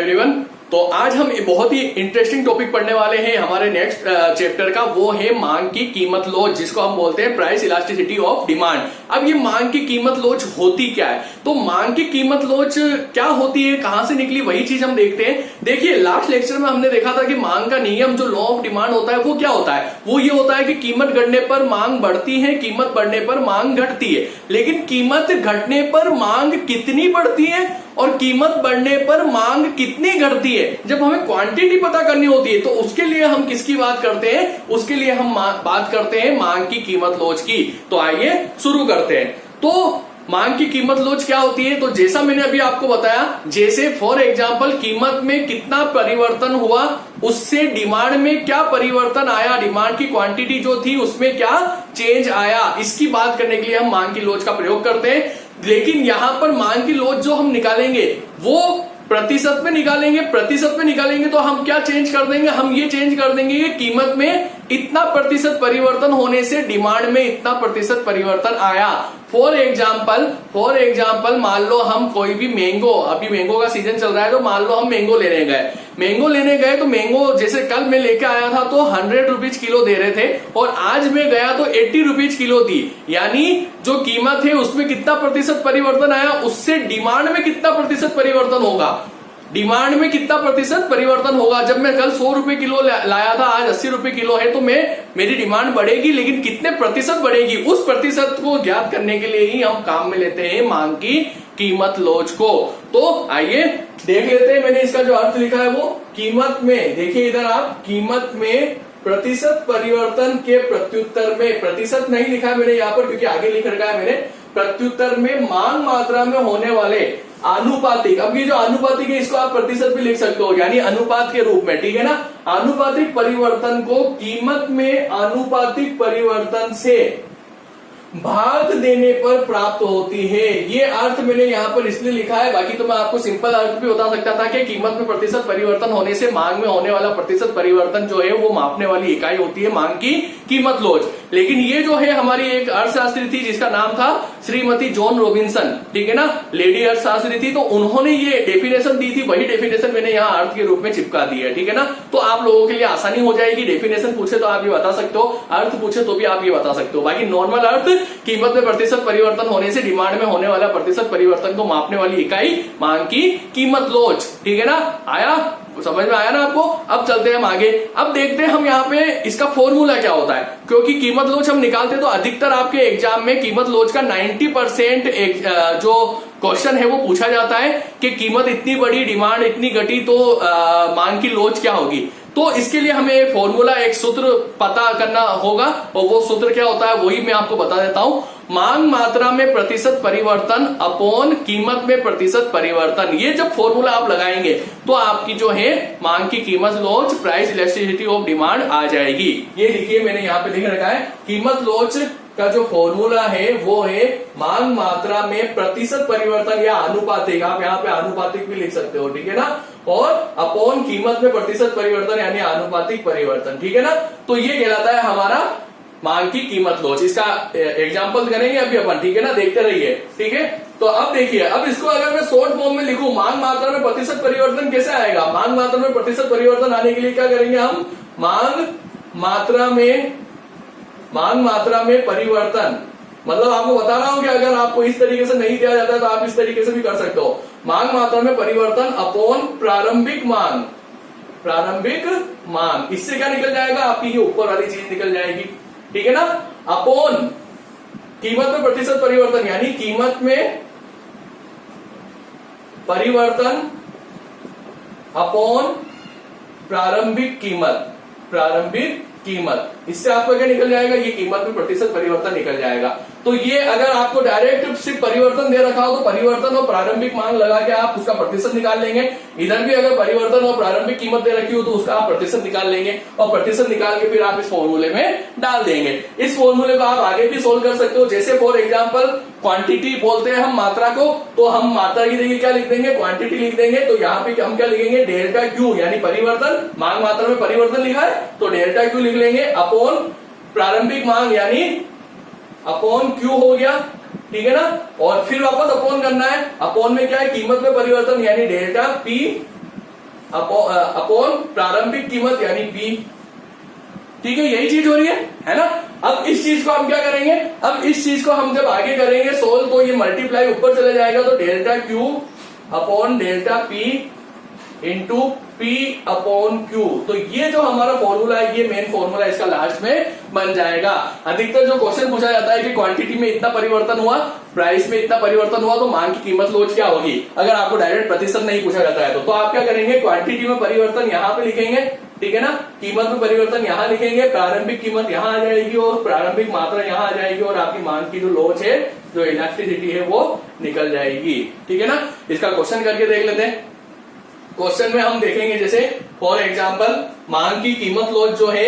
Everyone. तो आज हम बहुत ही इंटरेस्टिंग टॉपिक पढ़ने वाले हैं हमारे नेक्स्ट चैप्टर का, वो है मांग की कीमत लोच, जिसको हम बोलते हैं प्राइस इलास्टिसिटी ऑफ डिमांड। अब ये मांग की कीमत लोच होती क्या है, तो मांग की कीमत लोच क्या होती है, कहां से निकली, वही चीज हम देखते हैं। देखिए लास्ट लेक्चर में हमने देखा था कि मांग का नियम, जो लॉ ऑफ डिमांड होता है, वो क्या होता है, वो ये होता है कि कीमत घटने पर मांग बढ़ती है, कीमत बढ़ने पर मांग घटती है। लेकिन कीमत घटने पर मांग कितनी बढ़ती है और कीमत बढ़ने पर मांग कितनी घटती है, जब हमें क्वांटिटी पता करनी होती है तो उसके लिए हम किसकी बात करते हैं, उसके लिए हम बात करते हैं मांग की कीमत लोच की। तो आइए शुरू करते हैं। तो मांग की कीमत लोच क्या होती है, तो जैसा मैंने अभी आपको बताया, जैसे फॉर एग्जांपल कीमत में कितना परिवर्तन हुआ, उससे डिमांड में क्या परिवर्तन आया, डिमांड की क्वांटिटी जो थी उसमें क्या चेंज आया, इसकी बात करने के लिए हम मांग की लोच का प्रयोग करते हैं। लेकिन यहां पर मांग की लोच जो हम निकालेंगे वो प्रतिशत में निकालेंगे। प्रतिशत में निकालेंगे तो हम क्या चेंज कर देंगे, हम ये चेंज कर देंगे कि कीमत में इतना प्रतिशत परिवर्तन होने से डिमांड में इतना प्रतिशत परिवर्तन आया। फॉर एग्जाम्पल मान लो हम कोई भी मैंगो, अभी मैंगो का सीजन चल रहा है, तो मान लो हम मैंगो लेने गए तो मैंगो जैसे कल मैं लेके आया था तो 100 रुपीज किलो दे रहे थे, और आज मैं गया तो 80 रुपीज किलो दी। यानी जो कीमत है उसमें कितना प्रतिशत परिवर्तन आया, उससे डिमांड में कितना प्रतिशत परिवर्तन होगा, डिमांड में कितना प्रतिशत परिवर्तन होगा। जब मैं कल 100 रुपए किलो लाया था, आज 80 रुपए किलो है, तो मेरी डिमांड बढ़ेगी, लेकिन कितने प्रतिशत बढ़ेगी, उस प्रतिशत को ज्ञात करने के लिए ही हम काम में लेते हैं मांग की कीमत लोच को। तो आइए देख लेते हैं, मैंने इसका जो अर्थ लिखा है वो कीमत में, देखिए इधर आप, कीमत में प्रतिशत परिवर्तन के प्रत्युत्तर में, प्रतिशत नहीं लिखा है मैंने यहाँ पर क्योंकि आगे लिख रखा है मैंने, प्रत्युत्तर में मांग मात्रा में होने वाले आनुपातिक, अब ये जो आनुपातिक है इसको आप प्रतिशत भी लिख सकते हो, यानी अनुपात के रूप में, ठीक है ना। आनुपातिक परिवर्तन को कीमत में आनुपातिक परिवर्तन से भाग देने पर प्राप्त होती है। ये अर्थ मैंने यहाँ पर इसलिए लिखा है, बाकी तो मैं आपको सिंपल अर्थ भी बता सकता था कि कीमत में प्रतिशत परिवर्तन होने से मांग में होने वाला प्रतिशत परिवर्तन जो है वो मापने वाली इकाई होती है मांग की कीमत लोच। लेकिन ये जो है हमारी एक अर्थशास्त्री थी जिसका नाम था श्रीमती जॉन रॉबिन्सन, ठीक है ना, लेडी अर्थशास्त्री थी, तो उन्होंने ये डेफिनेशन दी थी, वही डेफिनेशन मैंने यहाँ अर्थ के रूप में चिपका दी है, ठीक है ना। तो आप लोगों के लिए आसानी हो जाएगी, डेफिनेशन पूछे तो आप ये बता सकते हो, अर्थ पूछे तो भी आप ये बता सकते हो। बाकी नॉर्मल अर्थ, कीमत में प्रतिशत परिवर्तन होने से डिमांड में होने वाला प्रतिशत परिवर्तन को मापने वाली इकाई मांग की कीमत लोच, ठीक है ना। आया, समझ में आया ना आपको। अब चलते हैं हम आगे, अब देखते हैं हम यहाँ पे इसका फॉर्मूला क्या होता है, क्योंकि कीमत लोच हम निकालते तो अधिकतर आपके एग्जाम में कीमत लोच का 90% जो क्वेश्चन है वो पूछा जाता है कि कीमत इतनी बढ़ी, डिमांड इतनी घटी, तो मांग की लोच क्या होगी। तो इसके लिए हमें एक फॉर्मूला, एक सूत्र पता करना होगा, और वो सूत्र क्या होता है वही मैं आपको बता देता हूं। मांग मात्रा में प्रतिशत परिवर्तन अपॉन कीमत में प्रतिशत परिवर्तन, ये जब फॉर्मूला आप लगाएंगे तो आपकी जो है मांग की कीमत लोच, प्राइस इलास्टिसिटी ऑफ डिमांड आ जाएगी। ये देखिए मैंने यहाँ पे लिख रखा है, कीमत लोच का जो फॉर्मूला है वो है मांग मात्रा में प्रतिशत परिवर्तन या आनुपातिक, आप यहाँ पे आनुपातिक भी लिख सकते हो, ठीक है ना, और अपॉन कीमत में प्रतिशत परिवर्तन यानी आनुपातिक परिवर्तन, ठीक है ना। तो ये कहलाता है हमारा मांग की कीमत लोच। इसका एग्जांपल करेंगे अभी अपन, ठीक है ना, देखते रहिए, ठीक है। तो अब देखिए, अब इसको अगर मैं शॉर्ट फॉर्म में लिखूं, मांग मात्रा में प्रतिशत परिवर्तन कैसे आएगा, मांग मात्रा में प्रतिशत परिवर्तन आने के लिए क्या करेंगे हम, मांग मात्रा में परिवर्तन, मतलब आपको बता रहा हूं कि अगर आपको इस तरीके से नहीं दिया जाता है तो आप इस तरीके से भी कर सकते हो। मांग मात्रा में परिवर्तन अपॉन प्रारंभिक मांग, इससे क्या निकल जाएगा, आपकी ये ऊपर वाली चीज निकल जाएगी, ठीक है ना। अपॉन कीमत में प्रतिशत परिवर्तन यानी कीमत में परिवर्तन अपॉन प्रारंभिक कीमत, इससे आपको क्या निकल जाएगा, ये कीमत में प्रतिशत परिवर्तन निकल जाएगा। तो ये अगर आपको डायरेक्ट सिर्फ परिवर्तन दे रखा हो तो परिवर्तन और प्रारंभिक मांग लगा के आप उसका प्रतिशत निकाल लेंगे। इधर भी अगर परिवर्तन और प्रारंभिक कीमत दे रखी हो तो उसका आप प्रतिशत निकाल लेंगे, और प्रतिशत निकाल के फिर आप इस फॉर्मूले में डाल देंगे। इस फॉर्मूले को आप आगे भी सोल्व कर सकते हो, जैसे फॉर एग्जाम्पल क्वांटिटी बोलते हैं हम मात्रा को, तो हम मात्रा की जगह क्या लिख देंगे, क्वांटिटी लिख देंगे। तो यहाँ पे हम क्या लिखेंगे, डेल्टा क्यू यानी परिवर्तन, मांग मात्रा में परिवर्तन लिखा है तो डेल्टा क्यू लिख लेंगे, अपॉन प्रारंभिक मांग यानी अपॉन क्यू हो गया, ठीक है ना। और फिर वापस अपॉन करना है, अपॉन में क्या है, कीमत में परिवर्तन यानी डेल्टा पी अपॉन प्रारंभिक कीमत यानी पी। ठीक है, यही चीज हो रही है ना। अब इस चीज को हम क्या करेंगे, अब इस चीज को हम जब आगे करेंगे सोल्व तो ये मल्टीप्लाई ऊपर चले जाएगा, तो delta Q upon delta P into P upon Q. तो ये जो हमारा फॉर्मूला है, ये मेन फॉर्मूला इसका लास्ट में बन जाएगा। अधिकतर जो क्वेश्चन पूछा जाता है कि क्वांटिटी में इतना परिवर्तन हुआ, प्राइस में इतना परिवर्तन हुआ, तो मांग की कीमत लोच क्या होगी। अगर आपको डायरेक्ट प्रतिशत नहीं पूछा जाता है तो आप क्या करेंगे, क्वांटिटी में परिवर्तन यहाँ पे लिखेंगे, ठीक है ना, कीमत में परिवर्तन यहाँ लिखेंगे, प्रारंभिक कीमत यहाँ आ जाएगी और प्रारंभिक मात्रा यहाँ आ जाएगी, और आपकी मांग की जो लोच है, जो इलास्टिसिटी है, वो निकल जाएगी। ठीक है ना। इसका क्वेश्चन करके देख लेते हैं। क्वेश्चन में हम देखेंगे, जैसे फॉर एग्जांपल मांग की कीमत लोच जो है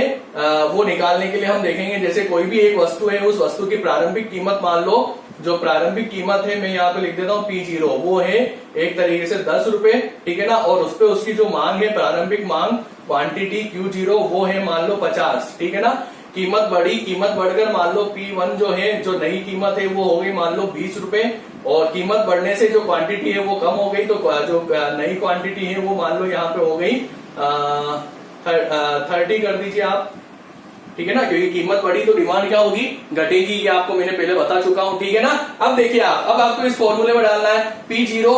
वो निकालने के लिए हम देखेंगे, जैसे कोई भी एक वस्तु है, उस वस्तु की प्रारंभिक कीमत मान लो, जो प्रारंभिक कीमत है मैं यहाँ पे लिख देता हूँ P0, वो है एक तरीके से 10 रुपए, ठीक है ना, और उस पे उसकी जो मांग है, प्रारंभिक मांग क्वांटिटी Q0 वो है मान लो 50, ठीक है ना। कीमत बढ़ी, कीमत बढ़कर मान लो P1 जो है, जो नई कीमत है वो हो गई मान लो 20 रुपए, और कीमत बढ़ने से जो क्वांटिटी है वो कम हो गई, तो जो नई क्वांटिटी है वो मान लो यहाँ पे हो गई 30 कर दीजिए आप, ठीक है ना, क्योंकि कीमत बढ़ी तो डिमांड क्या होगी, घटेगी। ये आपको मैंने पहले बता चुका हूं, ठीक है ना। अब देखिए आप, अब आपको इस फॉर्मूले में डालना है P0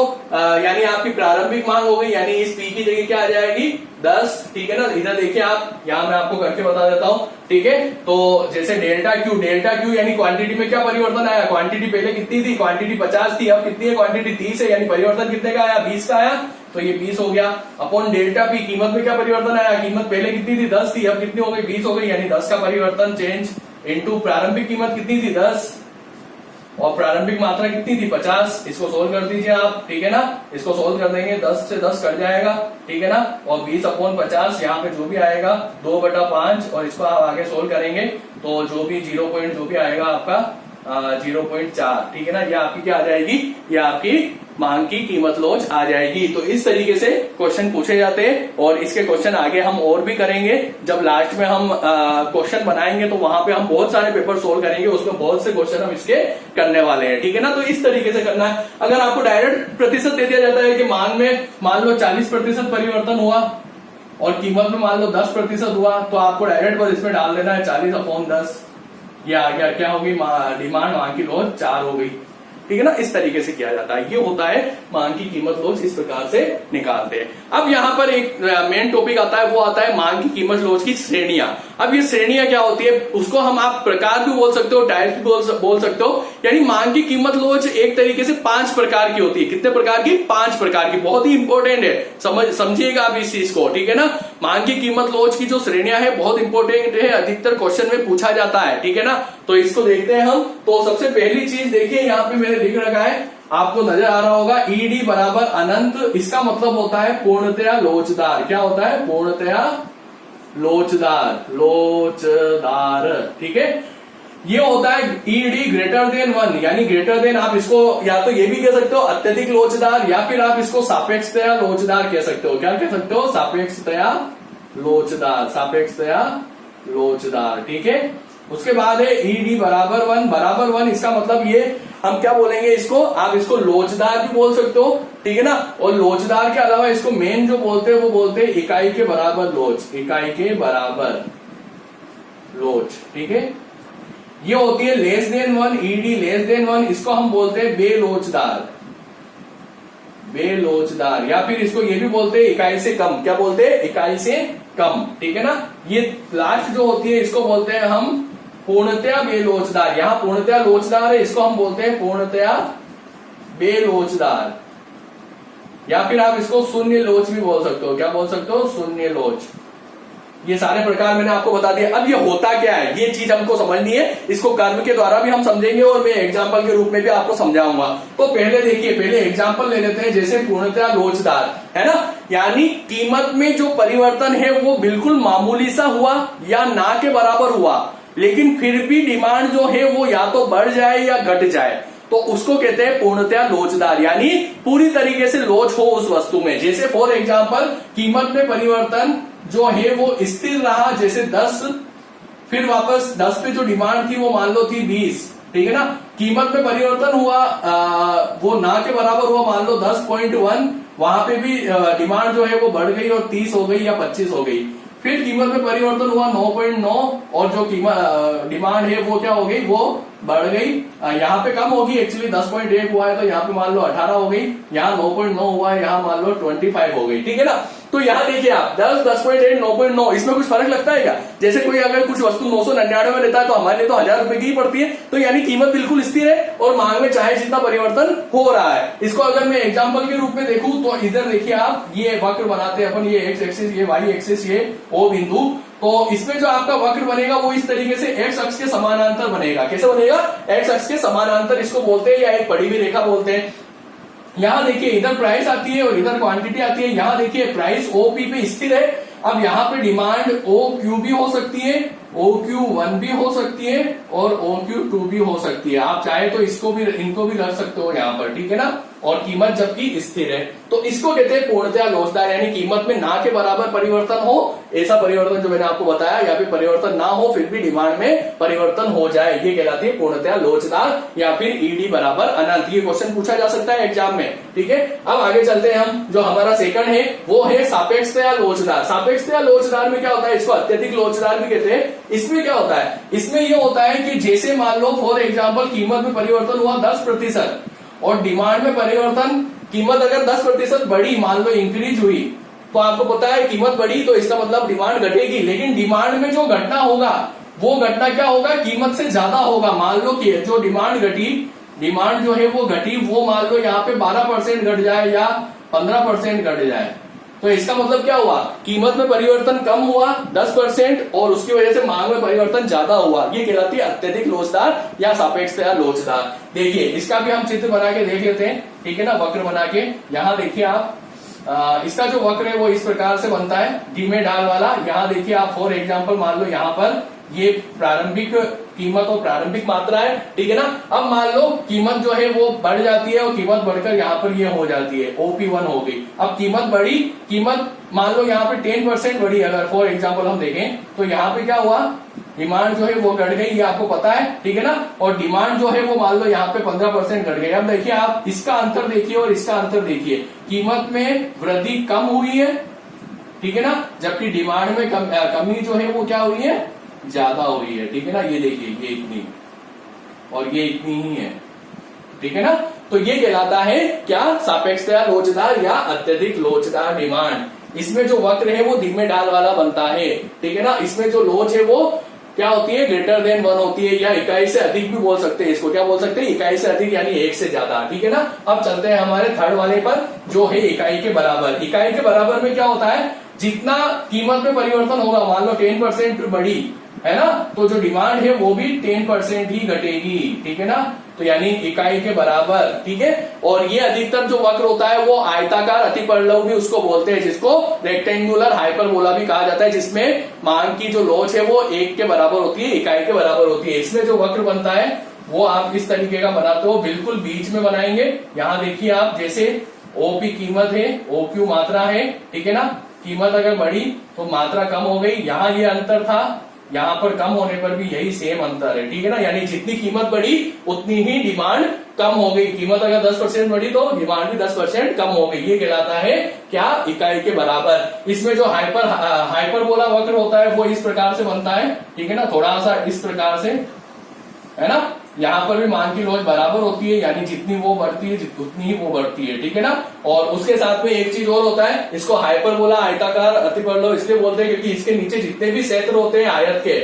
यानी आपकी प्रारंभिक मांग हो गई, यानी इस P की जगह क्या आ जाएगी 10, ठीक है ना। इधर देखिए आप, यहां मैं आपको करके बता देता हूं, ठीक है। तो जैसे डेल्टा क्यू यानी क्वांटिटी में क्या परिवर्तन आया, क्वांटिटी पहले कितनी थी, क्वांटिटी 50 थी, अब कितनी है, क्वांटिटी 30 है, यानी परिवर्तन कितने का आया, 20 का आया, तो ये 20 हो गया। अपॉन डेल्टा पी, कीमत में क्या परिवर्तन आया, कीमत पहले कितनी थी 10 थी, अब कितनी हो गई 20 हो गई, यानी 10 का परिवर्तन चेंज, इनटू प्रारंभिक कीमत कितनी थी 10 और प्रारंभिक मात्रा कितनी थी 50। इसको सोल्व कर दीजिए आप, ठीक है ना। इसको सोल्व कर देंगे, 10 से 10 कट जाएगा, ठीक है ना, और 20 अपॉन 50 यहाँ पे जो भी आएगा 2/5, और इसको आप आगे सोल्व करेंगे तो जो भी 0 पॉइंट जो भी आएगा आपका 0.4, ठीक है ना। ये आपकी क्या आ जाएगी, ये आपकी मांग की कीमत लोच आ जाएगी। तो इस तरीके से क्वेश्चन पूछे जाते हैं, और इसके क्वेश्चन आगे हम और भी करेंगे। जब लास्ट में हम क्वेश्चन बनाएंगे तो वहां पे हम बहुत सारे पेपर सोल्व करेंगे, उसमें बहुत से क्वेश्चन हम इसके करने वाले हैं, ठीक है ना। तो इस तरीके से करना है। अगर आपको डायरेक्ट प्रतिशत दे दिया जाता है कि मांग में मान लो 40% परिवर्तन हुआ और कीमत में मान लो 10% हुआ, तो आपको डायरेक्ट बस इसमें डाल देना है 40/10, ये आ गया, क्या होगी, डिमांड मांग की लोच 4 हो गई, ठीक है ना। इस तरीके से किया जाता है। ये होता है मांग की कीमत लोच, इस प्रकार से निकालते हैं। अब यहाँ पर एक मेन टॉपिक आता है, वो आता है मांग की कीमत लोच की श्रेणियां। अब ये श्रेणियां क्या होती है, उसको हम आप प्रकार भी बोल सकते हो, टाइप भी बोल सकते हो। यानी मांग की कीमत लोच एक तरीके से 5 प्रकार की होती है। कितने प्रकार की, 5 प्रकार की। बहुत ही इंपॉर्टेंट है, समझिएगा आप इस चीज को, ठीक है ना। मांग की कीमत लोच की जो श्रेणियां है बहुत इंपॉर्टेंट है, अधिकतर क्वेश्चन में पूछा जाता है, ठीक है ना। तो इसको देखते हैं हम। तो सबसे पहली चीज देखिए, यहाँ पे मैंने लिख रखा है, आपको नजर आ रहा होगा, ईडी बराबर अनंत। इसका मतलब होता है पूर्णतया लोचदार। क्या होता है, पूर्णतया लोचदार, लोचदार, ठीक है। ये होता है ईडी ग्रेटर देन 1, यानी ग्रेटर देन, आप इसको या तो ये भी कह सकते हो अत्यधिक लोचदार, या फिर आप इसको सापेक्षतया लोचदार कह सकते हो। क्या कह सकते हो, सापेक्षतया लोचदार, सापेक्षतया लोचदार, ठीक है। उसके बाद है ईडी बराबर 1, बराबर 1, इसका मतलब ये हम क्या बोलेंगे, इसको आप इसको लोचदार भी बोल सकते हो, ठीक है ना। और लोचदार के अलावा इसको मेन जो बोलते हैं वो बोलते हैं इकाई के बराबर लोच, इकाई के बराबर लोच, ठीक है। ये होती है less than 1, ED less than 1, इसको हम बोलते हैं बेलोचदार, बेलोचदार, या फिर इसको ये भी बोलते हैं इकाई से कम। क्या बोलते हैं, इकाई से कम, ठीक है ना। ये लास्ट जो होती है इसको बोलते हैं हम पूर्णतया बेलोचदार। यहाँ पूर्णतया लोचदार है, इसको हम बोलते हैं पूर्णतया बेलोचदार, या फिर आप इसको शून्य लोच भी बोल सकते हो। क्या बोल सकते हो, शून्य लोच। ये सारे प्रकार मैंने आपको बता दिया। अब ये होता क्या है, ये चीज हमको समझनी है। इसको कर्म के द्वारा भी हम समझेंगे और मैं एग्जाम्पल के रूप में भी आपको समझाऊंगा। तो पहले देखिए, पहले एग्जाम्पल ले लेते हैं। जैसे पूर्णतया लोचदार है ना, यानी कीमत में जो परिवर्तन है वो बिल्कुल मामूली सा हुआ या ना के बराबर हुआ, लेकिन फिर भी डिमांड जो है वो या तो बढ़ जाए या घट जाए, तो उसको कहते हैं पूर्णतया लोचदार। यानी पूरी तरीके से लोच हो उस वस्तु में। जैसे फॉर एग्जाम्पल कीमत में परिवर्तन जो है वो स्थिर रहा, जैसे 10, फिर वापस 10 पे जो डिमांड थी वो मान लो थी 20, ठीक है ना। कीमत में परिवर्तन हुआ, वो ना के बराबर हुआ, मान लो 10.1, वहां पे भी डिमांड जो है वो बढ़ गई और 30 हो गई या 25 हो गई। फिर कीमत में परिवर्तन हुआ 9.9 और जो कीमत डिमांड है वो क्या हो गई, वो बढ़ गई। यहाँ पे कम होगी, एक्चुअली 10.1 हुआ है तो यहाँ पे मान लो 18 हो गई, यहाँ 9.9 हुआ है, यहाँ मान लो 25 हो गई, ठीक है ना। तो यहाँ देखिए आप 10, 10.8, 9.9, इसमें कुछ फर्क लगता है क्या? जैसे कोई अगर कुछ वस्तु 999 में लेता है तो हमारे लिए तो 1000 रुपए की ही पड़ती है, तो यानी कीमत बिल्कुल स्थिर है और मांग में चाहे जितना परिवर्तन हो रहा है। इसको अगर मैं एग्जाम्पल के रूप में देखूं तो इधर देखिए आप, ये वक्र बनाते हैं अपन, ये एक्स एक्सिस, ये वाई एक्सिस, ये ओ बिंदु। तो इसमें जो आपका वक्र बनेगा वो इस तरीके से एक्स अक्ष के समानांतर बनेगा। कैसे बनेगा? एक्स अक्ष के समानांतर इसको बोलते हैं या एक पड़ी हुई रेखा बोलते हैं। यहाँ देखिए इधर प्राइस आती है और इधर क्वांटिटी आती है। यहाँ देखिए प्राइस ओपी पे स्थिर है। अब यहाँ पे डिमांड ओ क्यू भी हो सकती है, ओ क्यू 1 भी हो सकती है और ओ क्यू 2 भी हो सकती है। आप चाहे तो इसको भी, इनको भी रख सकते हो यहाँ पर, ठीक है ना। और कीमत जबकि स्थिर है तो इसको कहते हैं पूर्णतया लोचदार, यानी कीमत में ना के बराबर परिवर्तन हो, ऐसा परिवर्तन जो मैंने आपको बताया, या फिर परिवर्तन ना हो फिर भी डिमांड में परिवर्तन हो जाए, ये कहलाती है पूर्णतया लोचदार, या फिर ईडी बराबर अनंत। ये क्वेश्चन पूछा जा सकता है एग्जाम में, ठीक है। अब आगे चलते हैं हम, जो हमारा सेकंड है वो है सापेक्षतया लोचदार। सापेक्षतया लोचदार में क्या होता है, इसको अत्यधिक लोचदार भी कहते हैं। इसमें क्या होता है, इसमें ये होता है कि जैसे मान लो फॉर एग्जाम्पल कीमत में परिवर्तन हुआ 10% और डिमांड में परिवर्तन, कीमत अगर 10% बढ़ी, मान लो इंक्रीज हुई, तो आपको पता है कीमत बढ़ी तो इसका मतलब डिमांड घटेगी, लेकिन डिमांड में जो घटना होगा वो घटना क्या होगा, कीमत से ज्यादा होगा। मान लो कि जो डिमांड घटी, डिमांड जो है वो घटी, वो मान लो यहाँ पे 12% घट जाए या 15% घट जाए, तो इसका मतलब क्या हुआ, कीमत में परिवर्तन कम हुआ 10% और उसकी वजह से मांग में परिवर्तन ज्यादा हुआ। ये कहलाती है अत्यधिक लोचदार या सापेक्षतया लोचदार। देखिए इसका भी हम चित्र बना के देख लेते हैं, ठीक है ना, वक्र बना के। यहाँ देखिए आप, इसका जो वक्र है वो इस प्रकार से बनता है, धीमे ढाल वाला। यहाँ देखिए आप फॉर एग्जाम्पल मान लो यहाँ पर ये प्रारंभिक कीमत और प्रारंभिक मात्रा है, ठीक है ना। अब मान लो कीमत जो है वो बढ़ जाती है और कीमत बढ़कर यहाँ पर ये हो जाती है, OP1 हो गई। अब कीमत बढ़ी, कीमत मान लो यहाँ पे 10% बढ़ी, अगर फॉर एग्जाम्पल हम देखें तो यहाँ पे क्या हुआ, डिमांड जो है वो घट गई, ये आपको पता है, ठीक है ना। और डिमांड जो है वो मान लो यहाँ पे 15% घट गई। अब देखिए आप इसका अंतर देखिए और इसका अंतर देखिए, कीमत में वृद्धि कम हुई है, ठीक है ना, जबकि डिमांड में कमी जो है वो क्या हुई है, ज्यादा हुई है, ठीक है ना। ये देखिए ये इतनी और ये इतनी ही है, ठीक है ना। तो ये कहलाता है क्या, सापेक्षतया लोचदार या अत्यधिक लोचदार डिमांड। इसमें जो वक्र है वो धीमे ढाल वाला बनता है, ठीक है ना। इसमें जो लोच है वो क्या होती है, ग्रेटर देन 1 होती है, या इकाई से अधिक भी बोल सकते हैं इसको, क्या बोल सकते हैं, इकाई से अधिक यानी 1 से ज्यादा, ठीक है ना। अब चलते हैं हमारे थर्ड वाले पर, जो है इकाई के बराबर। इकाई के बराबर में क्या होता है, जितना कीमत में परिवर्तन होगा, मान लो 10% बढ़ी है ना, तो जो डिमांड है वो भी 10% ही घटेगी, ठीक है ना। तो यानी इकाई के बराबर, ठीक है। और ये अधिकतर जो वक्र होता है वो आयताकार अतिपरलव भी उसको बोलते हैं, जिसको रेक्टेंगुलर हाइपरबोला भी कहा जाता है, जिसमें मांग की जो लोच है वो 1 के बराबर होती है, इकाई के बराबर होती है। इसमें जो वक्र बनता है वो आप इस तरीके का बनाते हो, बिल्कुल बीच में बनाएंगे। यहाँ देखिए आप, जैसे ओपी कीमत है, OQ मात्रा है, ठीक है ना। कीमत अगर बढ़ी तो मात्रा कम हो गई, यहाँ ये अंतर था, यहाँ पर कम होने पर भी यही सेम अंतर है, ठीक है ना। यानी जितनी कीमत बढ़ी उतनी ही डिमांड कम हो गई। कीमत अगर 10% बढ़ी तो डिमांड भी 10% कम हो गई। ये कहलाता है क्या, इकाई के बराबर। इसमें जो हाइपरबोला वक्र होता है वो इस प्रकार से बनता है, ठीक है ना, थोड़ा सा इस प्रकार से, है ना। यहाँ पर भी मांग की लोच बराबर होती है, यानी जितनी वो बढ़ती है उतनी ही वो बढ़ती है, ठीक है ना। और उसके साथ में एक चीज और होता है, इसको हाइपरबोला आयताकार अतिपरलव इसलिए बोलते हैं क्योंकि इसके नीचे जितने भी क्षेत्र होते हैं आयत के,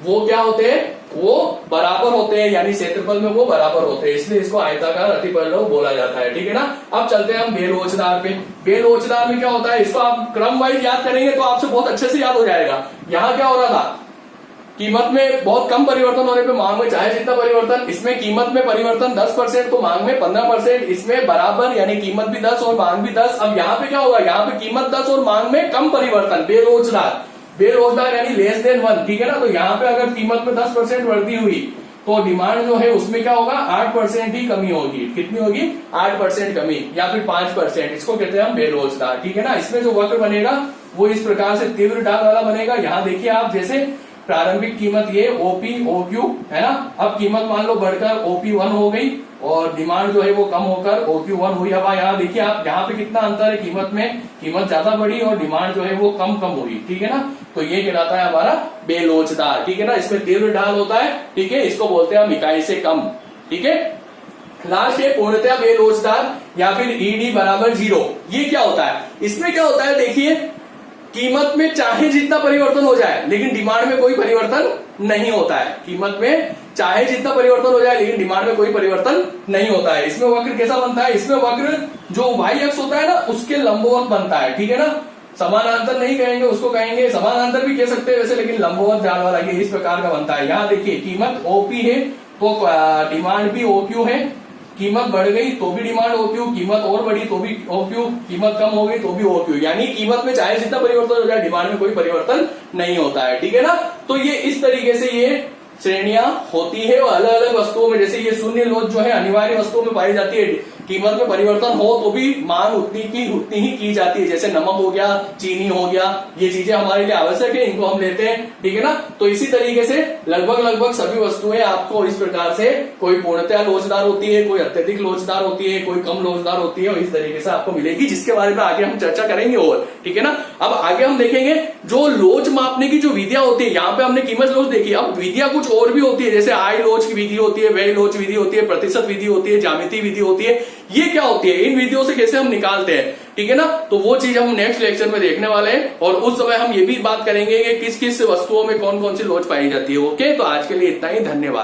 वो क्या होते हैं, वो बराबर होते हैं, यानी क्षेत्रफल में वो बराबर होते हैं, इसलिए इसको आयताकार अतिपरलव बोला जाता है, ठीक है ना। अब चलते हैं हम बेलोचदार पे। बेलोचदार में क्या होता है, इसको आप क्रम वाइज याद करेंगे तो आपसे बहुत अच्छे से याद हो जाएगा। यहाँ क्या हो रहा था, कीमत में बहुत कम परिवर्तन होने पे मांग में चाहे जितना परिवर्तन, इसमें कीमत में परिवर्तन 10% तो मांग में 15%, इसमें बराबर यानी कीमत भी 10 और मांग भी 10। अब यहाँ पे क्या होगा, यहाँ पे कीमत 10 और मांग में कम परिवर्तन, बेरोजगार, बेरोजगार यानी लेस देन 1, ठीक है ना। तो यहाँ पे अगर कीमत में 10% वृद्धि हुई तो डिमांड जो है उसमें क्या होगा, 8% ही कमी होगी। कितनी होगी, 8% कमी या फिर 5%, इसको कहते हैं हम बेरोजगार, ठीक है ना। इसमें जो वक्र बनेगा वो इस प्रकार से तीव्र ढाल वाला बनेगा। यहाँ देखिए आप, जैसे प्रारंभिक कीमत ये OP OQ है ना, अब कीमत मान लो बढ़कर OP1 हो गई, और डिमांड जो है वो कम होकर OQ1 हुई। अब यहाँ देखिए आप, यहाँ पे कितना अंतर है कीमत में, कीमत ज्यादा बढ़ी और डिमांड जो है वो कम हुई, ठीक है ना। तो ये कहलाता है हमारा बेलोचदार, ठीक है ना। इसमें तीव्र ढाल होता है, ठीक है, इसको बोलते हैं हम इकाई से कम, ठीक है। लास्ट है पूर्णतया बेलोचदार या फिर ED बराबर 0। ये क्या होता है, इसमें क्या होता है देखिए, कीमत में चाहे जितना परिवर्तन हो जाए लेकिन डिमांड में कोई परिवर्तन नहीं होता है। कीमत में चाहे जितना परिवर्तन हो जाए लेकिन डिमांड में कोई परिवर्तन नहीं होता है। इसमें वक्र कैसा बनता है, इसमें वक्र जो y अक्ष होता है ना उसके लंबवत बनता है, ठीक है ना। समानांतर नहीं कहेंगे उसको, कहेंगे समानांतर भी कह सकते हैं वैसे, लेकिन लंबवत जाल वाला ये इस प्रकार का बनता है। यहाँ देखिए कीमत OP है तो डिमांड भी OQ है, कीमत बढ़ गई तो भी डिमांड OQ, कीमत और बढ़ी तो भी OQ, कीमत कम हो गई तो भी OQ, यानी कीमत में चाहे जितना परिवर्तन हो जाए डिमांड में कोई परिवर्तन नहीं होता है, ठीक है ना। तो ये इस तरीके से ये श्रेणियां होती है और अलग अलग वस्तुओं में, जैसे ये शून्य लोच जो है अनिवार्य वस्तुओं में पाई जाती है, कीमत में परिवर्तन हो तो भी मांग उतनी ही की जाती है। जैसे नमक हो गया, चीनी हो गया, ये चीजें हमारे लिए आवश्यक है, इनको हम लेते हैं, ठीक है ना। तो इसी तरीके से लगभग सभी वस्तुएं आपको इस प्रकार से कोई पूर्णतया लोचदार होती है, कोई अत्यधिक लोचदार होती है, कोई कम लोचदार होती है, और इस तरीके से आपको मिलेगी, जिसके बारे में आगे हम चर्चा करेंगे और, ठीक है ना। अब आगे हम देखेंगे जो लोच मापने की जो विधियां होती है, यहाँ पे हमने कीमत लोच देखी, अब विधियां कुछ और भी होती है, जैसे आय लोच की विधि होती है, व्यय लोच विधि होती है, प्रतिशत विधि होती है, ज्यामिति विधि होती है। ये क्या होती है, इन विधियों से कैसे हम निकालते हैं, ठीक है ना। तो वो चीज हम नेक्स्ट लेक्चर में देखने वाले हैं और उस समय हम ये भी बात करेंगे कि किस किस वस्तुओं में कौन कौन सी लोच पाई जाती है। ओके, तो आज के लिए इतना ही, धन्यवाद।